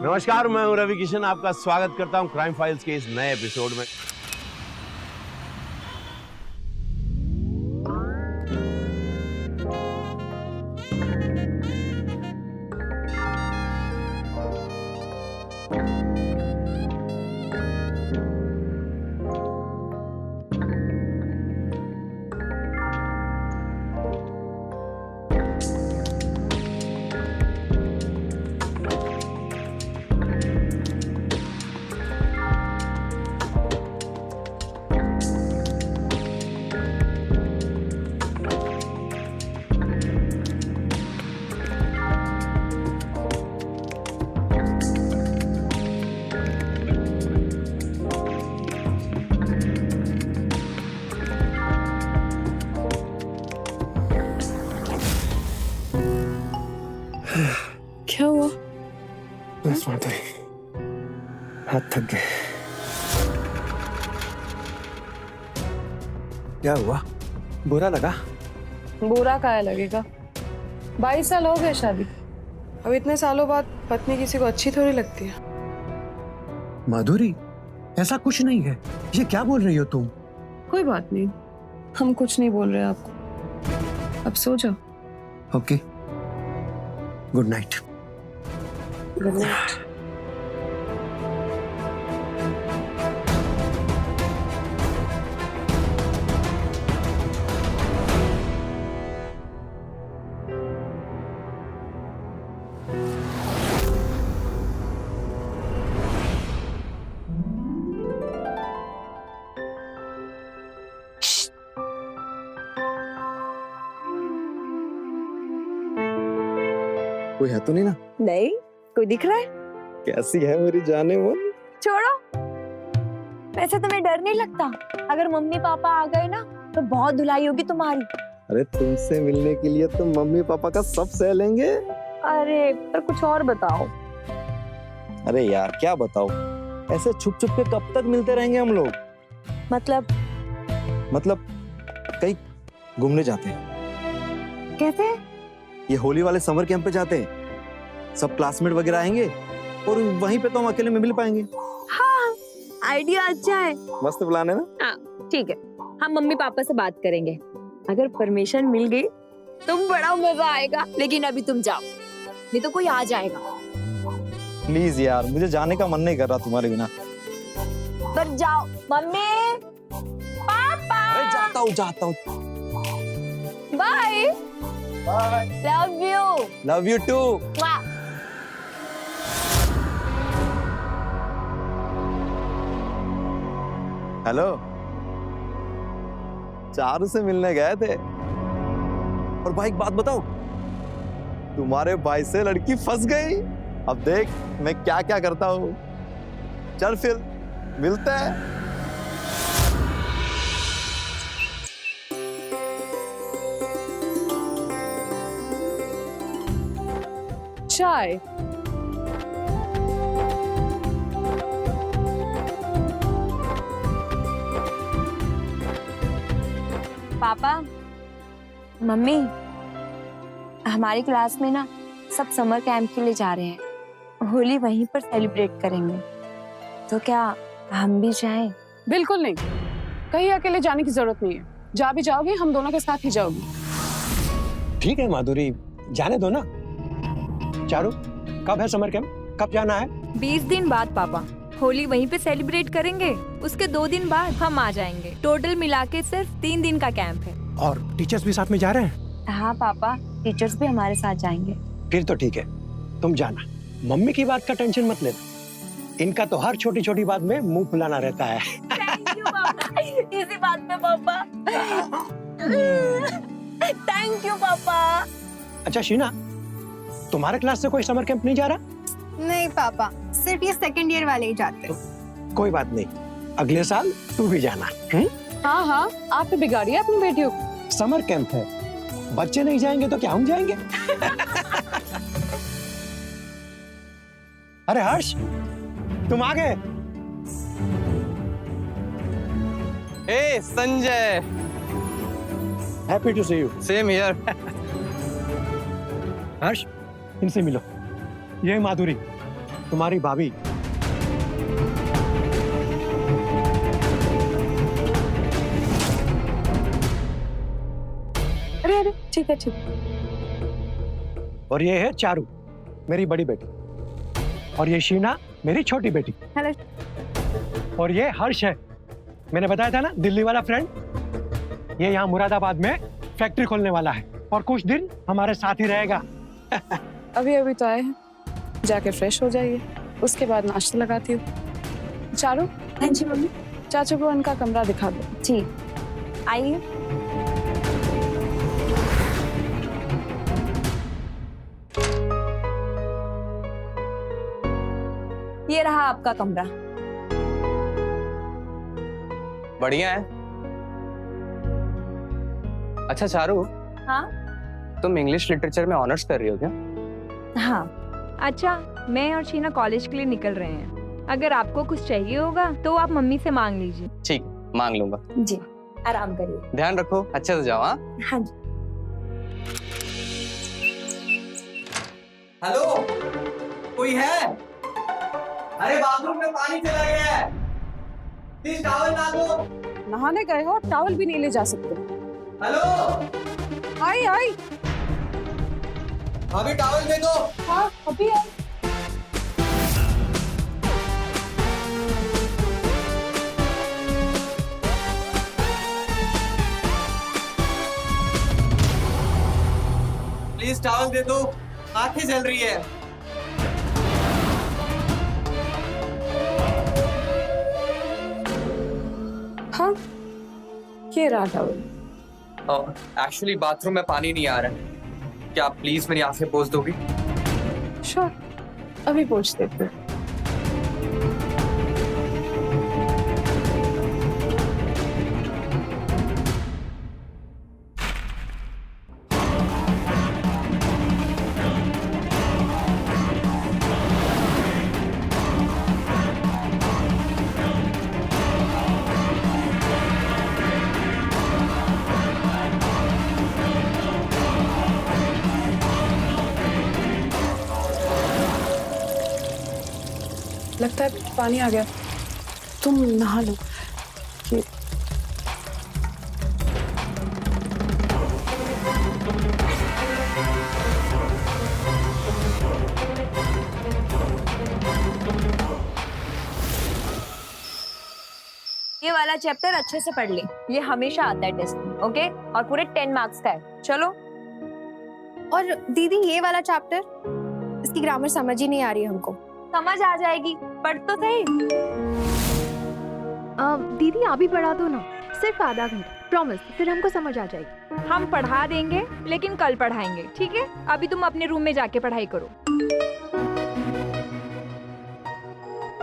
नमस्कार, मैं हूं रवि किशन। आपका स्वागत करता हूं क्राइम फाइल्स के इस नए एपिसोड में। क्या हुआ? बस माधुरी, हाथ थक गए। क्या हुआ? बुरा लगा? बुरा काहे लगेगा? 22 साल हो गए शादी। अब इतने सालों बाद पत्नी किसी को अच्छी थोड़ी लगती है। माधुरी, ऐसा कुछ नहीं है। ये क्या बोल रही हो तुम? कोई बात नहीं, हम कुछ नहीं बोल रहे आपको। अब सो जाओ। Okay, good night. Good night. कोई है तो नहीं ना? नहीं, कोई दिख रहा है? कैसी है मेरी जाने मन? छोड़ो। वैसे तुम्हें डर नहीं लगता? अगर मम्मी पापा आ गए ना तो बहुत धुलाई होगी तुम्हारी। अरे तुमसे मिलने के लिए तो मम्मी पापा का सब सह लेंगे। अरे पर कुछ और बताओ। अरे यार क्या बताओ, ऐसे छुप छुप के कब तक मिलते रहेंगे हम लोग? मतलब कहीं घूमने जाते हैं। कैसे? ये होली वाले समर कैंप पे जाते हैं। सब क्लासमेट वगैरह आएंगे और वहीं पे तो हम अकेले में मिल पाएंगे। हाँ, आइडिया अच्छा है। मस्त प्लान है ना? हाँ ठीक है, हम मम्मी पापा से बात करेंगे। अगर परमिशन मिल गई तो बड़ा मजा आएगा। लेकिन अभी तुम जाओ, नहीं तो कोई आ जाएगा। प्लीज यार, मुझे जाने का मन नहीं कर रहा तुम्हारे बिना। पर जाओ। Mummy papa. अरे जाता हूँ। Bye. Love you. Love you too. Hello, Charu से मिलने गए थे। और भाई एक बात बताओ, तुम्हारे भाई से लड़की फंस गई। अब देख मैं क्या क्या करता हूँ। चल फिर मिलते हैं। चाय। पापा, मम्मी, हमारी क्लास में ना सब समर कैंप के लिए जा रहे हैं। होली वहीं पर सेलिब्रेट करेंगे, तो क्या हम भी जाएं? बिल्कुल नहीं, कहीं अकेले जाने की जरूरत नहीं है। जा भी जाओगी हम दोनों के साथ ही जाओगी। ठीक है माधुरी, जाने दो ना। चारू, कब है समर कैंप? कब जाना है? 20 दिन बाद पापा। होली वहीं पे सेलिब्रेट करेंगे, उसके 2 दिन बाद हम आ जाएंगे। टोटल मिला के सिर्फ 3 दिन का कैंप है। और टीचर्स भी साथ में जा रहे हैं? हाँ पापा, टीचर्स भी हमारे साथ जाएंगे। फिर तो ठीक है, तुम जाना। मम्मी की बात का टेंशन मत लेना। इनका तो हर छोटी छोटी बात में मुंह फुलाना रहता है। थैंक यू पापा। इसी बात पे पापा। थैंक यू पापा। अच्छा शीना, तुम्हारे क्लास से कोई समर कैंप नहीं जा रहा? नहीं पापा, सिर्फ ये सेकंड ईयर वाले ही जाते हैं। कोई बात नहीं, अगले साल तू भी जाना। हाँ हाँ, आप भी बिगाड़िए अपनी बेटियों को। समर कैंप है, बच्चे नहीं जाएंगे तो क्या हम जाएंगे? अरे हर्ष, तुम आ गए। Hey Sanjay, happy to see you. Same here. Harsh, इनसे मिलो। ये माधुरी, तुम्हारी भाभी। अरे अरे ठीक है ठीक है। और ये है चारू, मेरी बड़ी बेटी। और ये शीना, मेरी छोटी बेटी। हेलो। और ये हर्ष है, मैंने बताया था ना, दिल्ली वाला फ्रेंड। ये यहाँ मुरादाबाद में फैक्ट्री खोलने वाला है और कुछ दिन हमारे साथ ही रहेगा। अभी अभी तो आए हैं, जाके फ्रेश हो जाइए, उसके बाद नाश्ता लगाती हूँ। चारू। हाँ जी मम्मी। चाचू को उनका कमरा दिखा दो। जी आइए। ये रहा आपका कमरा। बढ़िया है। अच्छा चारू, हाँ तुम इंग्लिश लिटरेचर में ऑनर्स कर रही हो क्या? हाँ। अच्छा, मैं और शीना कॉलेज के लिए निकल रहे हैं। अगर आपको कुछ चाहिए होगा तो आप मम्मी से मांग लीजिए। ठीक, मांग लूंगा। जी आराम करिए। ध्यान रखो, अच्छे से जाओ। हाँ। हाँ जी। हेलो, कोई है? अरे बाथरूम में पानी चला गया है, प्लीज टॉवल ला दो। नहाने गए हो, टॉवल भी नहीं ले जा सकते। हेलो, आई आई। अभी टॉवल दे दो। हाँ अभी आई। प्लीज टॉवल दे दो, आंखें जल रही है। हाँ ये रहा टॉवल। एक्चुअली बाथरूम में पानी नहीं आ रहा है, क्या आप प्लीज मेरी आंखें पोंछ दोगी? श्योर, अभी पूछ देते हैं। लगता है पानी आ गया, तुम नहा लो। ये वाला चैप्टर अच्छे से पढ़ ले, ये हमेशा आता है टेस्ट में। ओके, और पूरे 10 मार्क्स का है। चलो। और दीदी ये वाला चैप्टर, इसकी ग्रामर समझ ही नहीं आ रही है हमको। समझ आ जाएगी, पढ़ तो सही। दीदी आप ही पढ़ा दो ना, सिर्फ आधा घंटा, प्रॉमिस, फिर हमको समझ आ जाएगी। हम पढ़ा देंगे, लेकिन कल पढ़ाएंगे, ठीक है? अभी तुम अपने रूम में जाके पढ़ाई करो।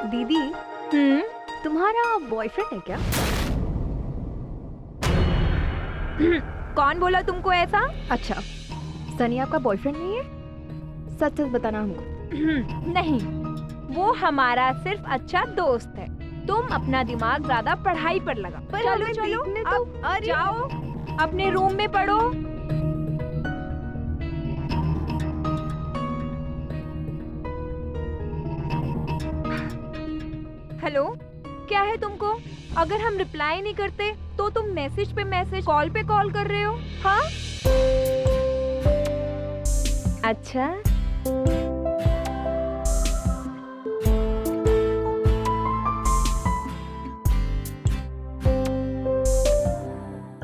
दीदी, तुम्हारा बॉयफ्रेंड है क्या? कौन बोला तुमको ऐसा? अच्छा, सनी आपका बॉयफ्रेंड नहीं है? सच सच बताना हमको। नहीं, वो हमारा सिर्फ अच्छा दोस्त है। तुम अपना दिमाग ज्यादा पढ़ाई पर लगा। चलो चलो, अब जाओ अपने रूम में पढ़ो। हेलो, क्या है तुमको? अगर हम रिप्लाई नहीं करते तो तुम मैसेज पे मैसेज, कॉल पे कॉल कर रहे हो। हाँ, अच्छा।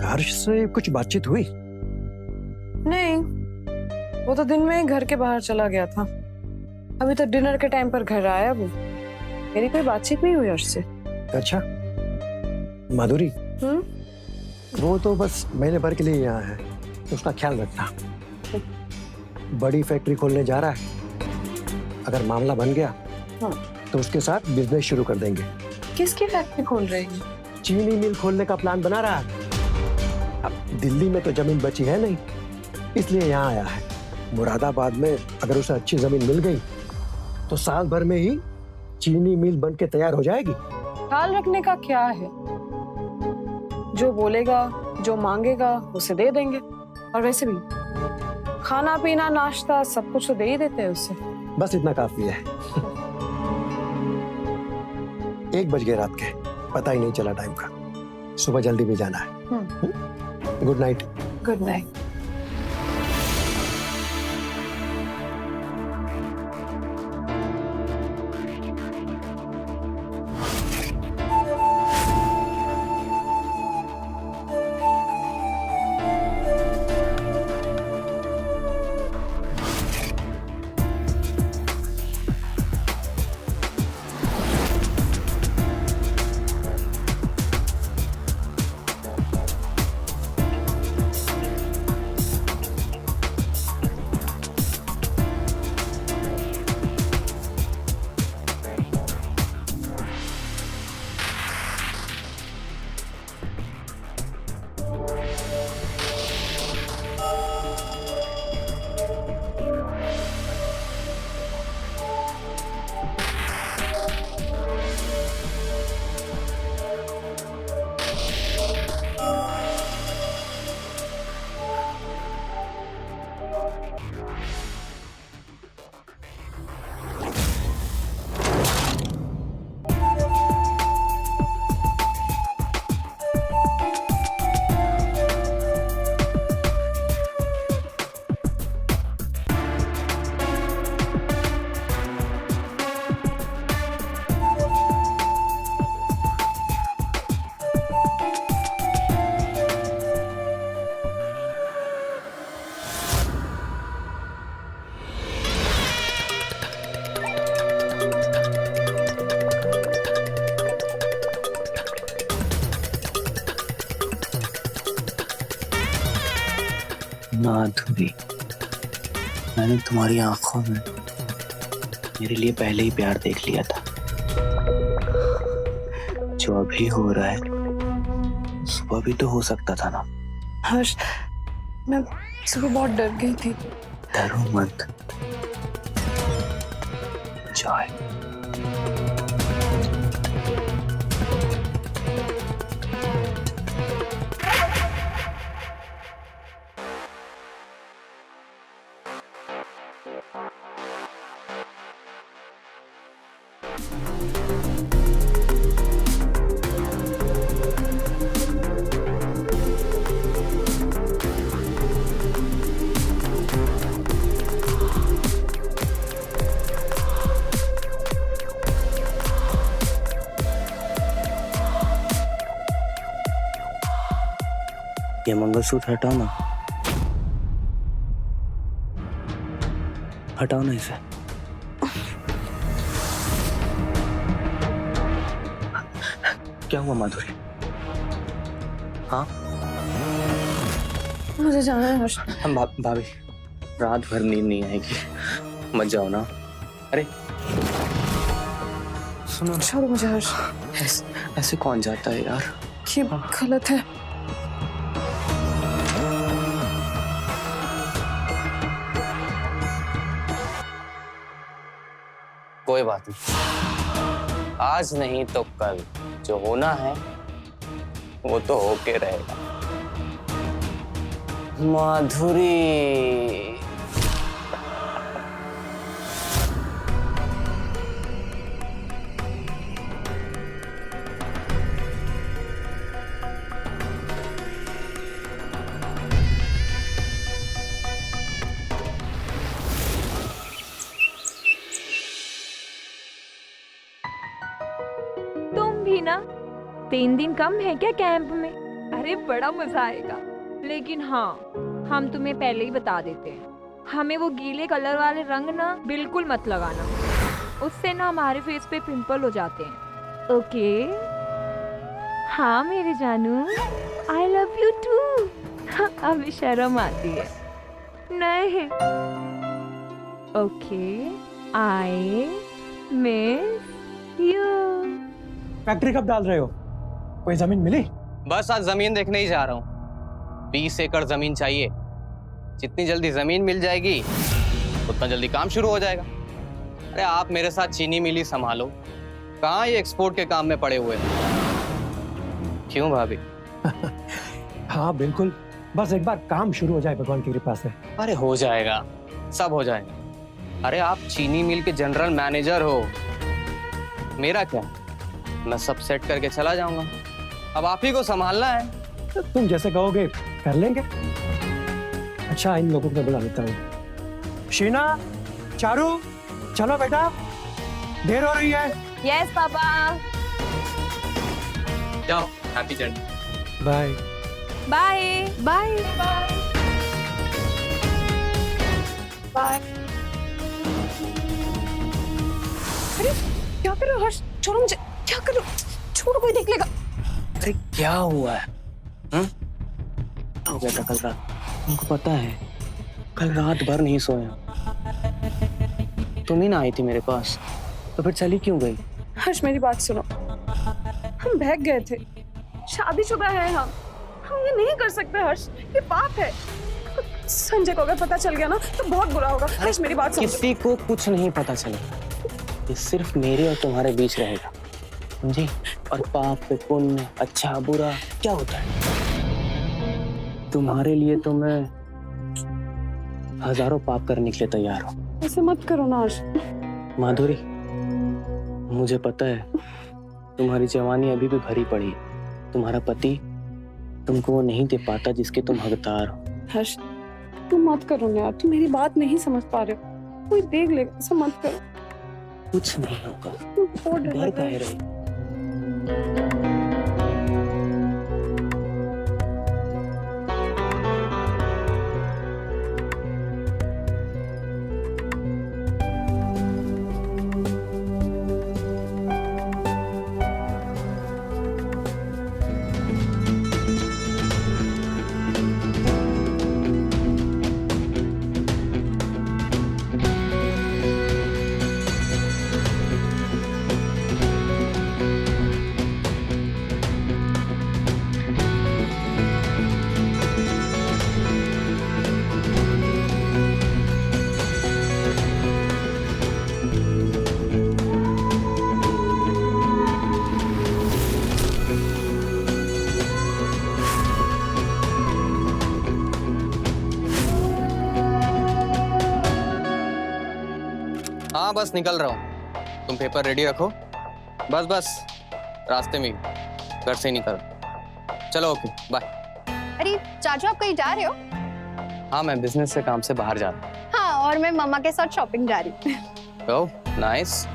हर्ष से कुछ बातचीत हुई? नहीं, वो तो दिन में ही घर के बाहर चला गया था। अभी तो डिनर के टाइम पर घर आया वो। मेरी कोई बातचीत नहीं हुई हर्ष से। अच्छा, माधुरी, वो तो बस महीने भर के लिए यहाँ है, तो उसका ख्याल रखना। बड़ी फैक्ट्री खोलने जा रहा है, अगर मामला बन गया तो उसके साथ बिजनेस शुरू कर देंगे। किसकी फैक्ट्री खोल रहे हैं? चीनी मिल खोलने का प्लान बना रहा है। अब दिल्ली में तो जमीन बची है नहीं, इसलिए यहाँ आया है। मुरादाबाद में अगर उसे अच्छी जमीन मिल गई तो साल भर में ही चीनी मिल बन के तैयार हो जाएगी। ख्याल रखने का क्या है, जो बोलेगा, जो मांगेगा उसे दे देंगे। और वैसे भी खाना पीना नाश्ता सब कुछ तो दे ही देते हैं उससे। बस इतना काफी है। 1 बज गए रात के, पता ही नहीं चला टाइम का। सुबह जल्दी भी जाना है। Good night. Good night. Madhuri, मैंने तुम्हारी आंखों में मेरे लिए पहले ही प्यार देख लिया था। जो अभी हो रहा है सुबह भी तो हो सकता था ना। हर्ष, मैं सुबह बहुत डर गई थी। डरो मत, जाए। ये मंगलसूत्र हटाओ ना, हटाओ ना इसे। क्या हुआ माधुरी? हाँ मुझे जाना है हर्ष। भाभी, रात भर नींद नहीं आएगी, मत जाओ ना। अरे सुनो ना, छोड़ो मुझे हर्ष। ऐसे कौन जाता है यार? ये गलत है। कोई बात नहीं, आज नहीं तो कल जो होना है वो तो होके रहेगा। माधुरी, तुम भी ना 3 दिन कम है क्या कैंप में? अरे बड़ा मजा आएगा। लेकिन हाँ, हम तुम्हें पहले ही बता देते हैं, हमें वो गीले कलर वाले रंग ना बिल्कुल मत लगाना, उससे ना हमारे फेस पे पिंपल हो जाते हैं। ओके? हाँ मेरे जानू, आई लव यू टू। अभी शर्म आती है। नहीं। Okay, I miss you. Factory कब डाल रहे हो? कोई जमीन मिली? बस आज जमीन देखने ही जा रहा हूँ। 20 एकड़ जमीन चाहिए। जितनी जल्दी जमीन मिल जाएगी उतना जल्दी काम शुरू हो जाएगा। अरे आप मेरे साथ चीनी मिली संभालो, कहाँ ये एक्सपोर्ट के काम में पड़े हुए हैं। क्यों भाभी? हाँ बिल्कुल, बस एक बार काम शुरू हो जाए भगवान की कृपा से। अरे हो जाएगा, सब हो जाएगा। अरे आप चीनी मिल के जनरल मैनेजर हो, मेरा क्या? मैं सब सेट करके चला जाऊंगा। अब आप ही को संभालना है। तो तुम जैसे कहोगे कर लेंगे। अच्छा, इन लोगों को बुला लेता हूँ। शीना, चारू, चलो बेटा, देर हो रही है। यस पापा। जाओ, happy journey. Bye bye bye bye. अरे क्या कर रहे हो हर्ष? छोड़ो मुझे, क्या कर रहे हो? छोड़ो, कोई देख लेगा। अरे क्या हुआ है? क्या हो गया था कल रात? तुमको पता है, कल रात भर नहीं सोया। तुम ही ना आई थी मेरे पास, तो फिर चली क्यों गई? हर्ष मेरी बात सुनो, हम बहक गए थे। शादीशुदा है हम ये नहीं कर सकते हर्ष, ये पाप है। संजय को अगर पता चल गया ना तो बहुत बुरा होगा। हर्ष मेरी बात समझो। किसी को कुछ नहीं पता चले, ये सिर्फ मेरे और तुम्हारे बीच रहेगा, समझी? और पाप पे पुण्य, अच्छा बुरा क्या होता है? तुम्हारे लिए तो मैं हजारों पाप करने के लिए तैयार हूँ। ऐसे मत करो ना हर्ष। माधुरी, मुझे पता है तुम्हारी जवानी अभी भी भरी पड़ी है। तुम्हारा पति तुमको वो नहीं दे पाता जिसके तुम हकदार हो। हर्ष तुम मत करो ना यार, तुम मेरी बात नहीं समझ पा रहे हो। कोई देख लेगा, ऐसा मत करो। कुछ नहीं होगा, तुम बहुत डर डर लग रहा काहे है। रही? हाँ बस निकल रहा हूँ, तुम पेपर रेडी रखो। बस बस रास्ते में, घर से ही निकल। चलो ओके बाय। अरे चाचू, आप कहीं जा रहे हो? हाँ मैं बिजनेस से काम से बाहर जा रहा हूँ। हाँ, और मैं मम्मा के साथ शॉपिंग जा रही हूँ। Oh nice.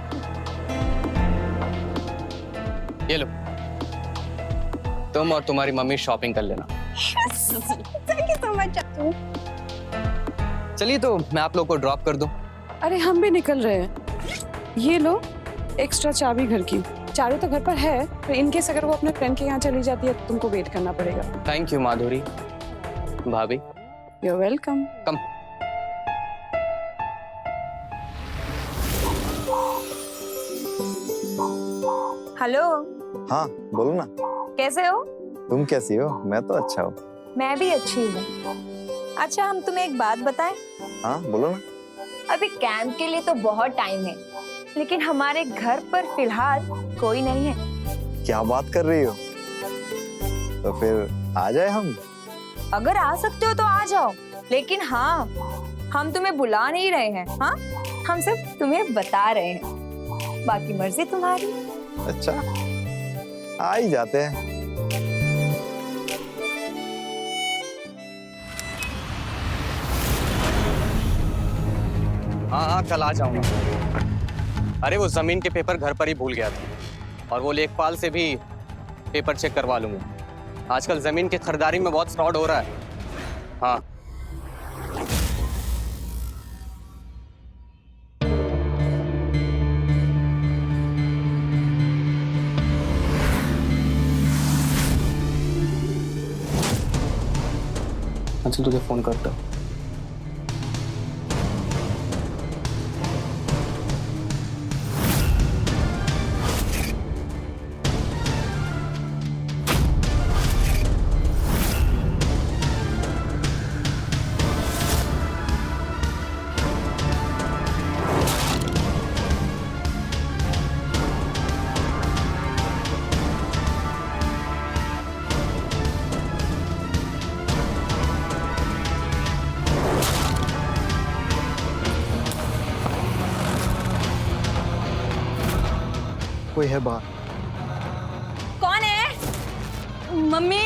ये लो, तुम और तुम्हारी मम्मी शॉपिंग कर लेना। Thank you so much, चाचू। चलिए तो मैं आप लोग को ड्रॉप कर दूं। अरे हम भी निकल रहे हैं। ये लो एक्स्ट्रा चाबी घर की। चारू तो घर पर है, पर इनकेस अगर वो अपने फ्रेंड के यहाँ चली जाती है तो तुमको वेट करना पड़ेगा। थैंक यू माधुरी भाभी। You welcome. कम। हेलो, हाँ बोलो ना। कैसे हो? तुम कैसी हो? मैं तो अच्छा हूँ। मैं भी अच्छी हूँ। अच्छा, हम तुम्हें एक बात बताएं? हाँ बोलो ना। अभी कैंप के लिए तो बहुत टाइम है, लेकिन हमारे घर पर फिलहाल कोई नहीं है। क्या बात कर रही हो? तो फिर आ जाए हम? अगर आ सकते हो तो आ जाओ, लेकिन हाँ, हम तुम्हें बुला नहीं रहे हैं। हाँ, हम सिर्फ तुम्हें बता रहे हैं, बाकी मर्जी तुम्हारी। अच्छा, आ ही जाते हैं। हाँ हाँ कल आ जाऊंगा। अरे वो जमीन के पेपर घर पर ही भूल गया था, और वो लेखपाल से भी पेपर चेक करवा लूंगा। आजकल जमीन की खरीदारी में बहुत फ्रॉड हो रहा है। हाँ अच्छा, तुझे फोन करता हूँ। कोई है बाहर? मम्मी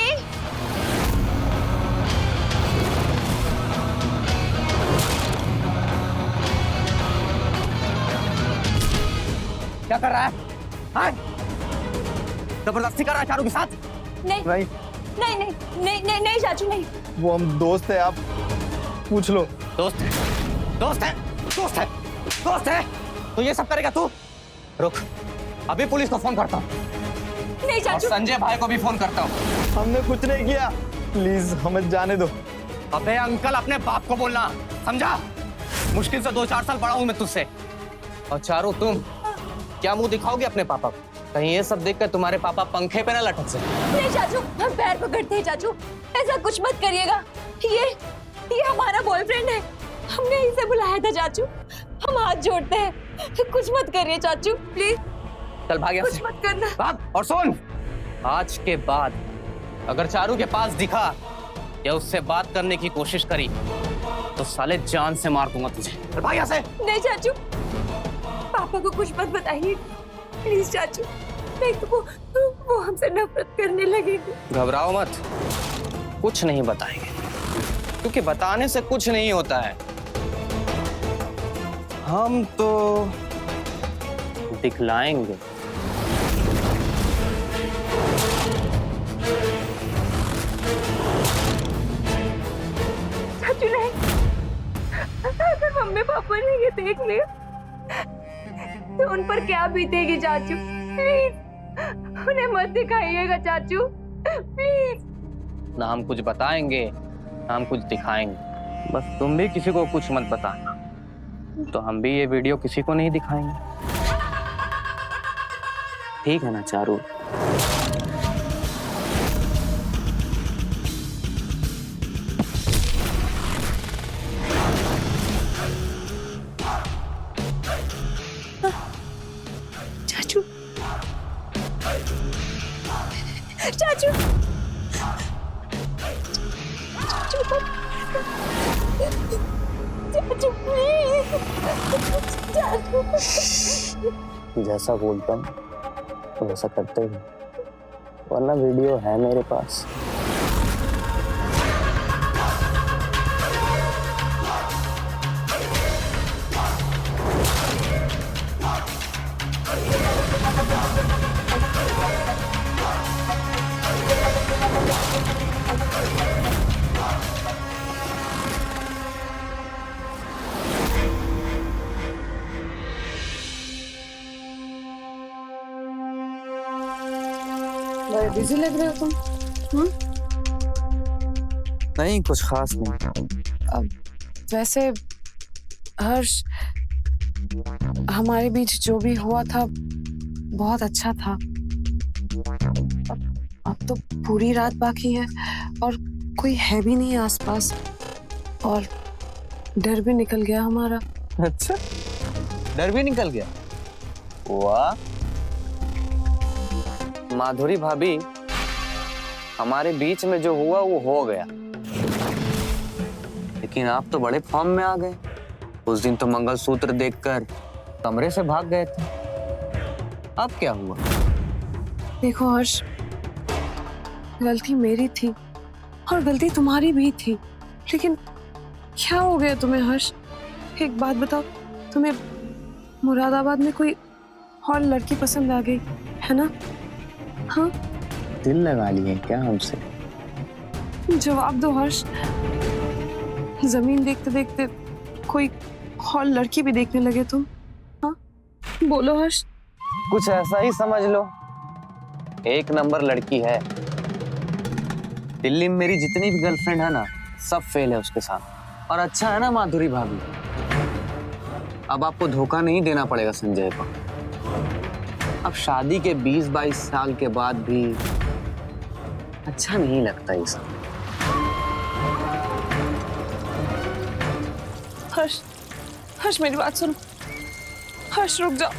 क्या कर रहा है? हाँ? जबरदस्ती कर रहा है चारू के साथ? नहीं नहीं नहीं नहीं नहीं नहीं नहीं चाचू नहीं। वो हम दोस्त है, आप पूछ लो। दोस्त है, दोस्त है, दोस्त है, दोस्त है। तो ये सब करेगा तू? रुक, अभी पुलिस को फोन करता हूँ नहीं और चाचू। संजय भाई को भी फोन करता हूँ। हमने कुछ नहीं किया, प्लीज हमें जाने दो। अबे अंकल अपने बाप को बोलना, समझा? मुश्किल से 2-4 साल बड़ा हूं मैं तुझसे। और चारू तुम क्या मुंह दिखाओगे अपने पापा को? कहीं ये सब देखकर तुम्हारे पापा पंखे पे ना लटक से। नहीं चाचू, हम पैर पकड़ते हैं चाचू, ऐसा कुछ मत करिएगा। ये हमारा बॉयफ्रेंड है, हमने इसे बुलाया था चाचू, हम हाथ जोड़ते हैं, कुछ मत करिए चाचू प्लीज। चल भाग यहाँ कुछ से, मत करना। भाग। और सुन, आज के बाद अगर चारू के पास दिखा या उससे बात करने की कोशिश करी तो साले जान से मार दूंगा तुझे। चल भाग यहाँ से। नहीं चाचू, पापा को कुछ मत बताइए प्लीज चाचू, नहीं तो वो हमसे नफरत करने लगेगी। घबराओ मत, कुछ नहीं बताएंगे, क्योंकि बताने से कुछ नहीं होता है। हम तो दिखलाएंगे। चाचू नहीं, अगर मम्मी पापा ने ये देख लिया तो उन पर क्या बीतेगी चाचू, प्लीज उन्हें मत दिखाइएगा चाचू प्लीज। ना हम कुछ बताएंगे ना हम कुछ दिखाएंगे, बस तुम भी किसी को कुछ मत बताना, तो हम भी ये वीडियो किसी को नहीं दिखाएंगे, ठीक है ना चारू? चाचू चाचू चाचू प्लीज चाचू। जैसा बोलता हूँ तो वैसा करते ही, वरना वीडियो है मेरे पास। बड़े बिजी लग रहे हो तुम। नहीं, कुछ खास नहीं। वैसे हर्ष, हमारे बीच जो भी हुआ था बहुत अच्छा था। अब तो पूरी रात बाकी है और कोई है भी नहीं आसपास, और डर भी निकल गया हमारा। अच्छा, डर भी निकल गया? वाह माधुरी भाभी, हमारे बीच में जो हुआ वो हो गया, लेकिन आप तो बड़े फॉर्म में आ गए। उस दिन तो मंगलसूत्र देखकर कमरे से भाग गए थे, अब क्या हुआ? देखो हर्ष, गलती मेरी थी और गलती तुम्हारी भी थी, लेकिन क्या हो गया तुम्हें हर्ष? एक बात बताओ, तुम्हें मुरादाबाद में कोई और लड़की पसंद आ गई है ना? हाँ, दिल लगा लिए क्या हमसे? जवाब दो हर्ष। जमीन देखते देखते कोई और लड़की भी देखने लगे तुम? हाँ, बोलो हर्ष। कुछ ऐसा ही समझ लो, एक नंबर लड़की है। दिल्ली में मेरी जितनी भी गर्लफ्रेंड है ना, सब फेल है उसके साथ। और अच्छा है ना माधुरी भाभी, अब आपको धोखा नहीं देना पड़ेगा संजय को। अब शादी के 20-22 साल के बाद भी अच्छा नहीं लगता ये सब। हर्ष, हर्ष मेरी बात सुनो। हर्ष रुक जाओ।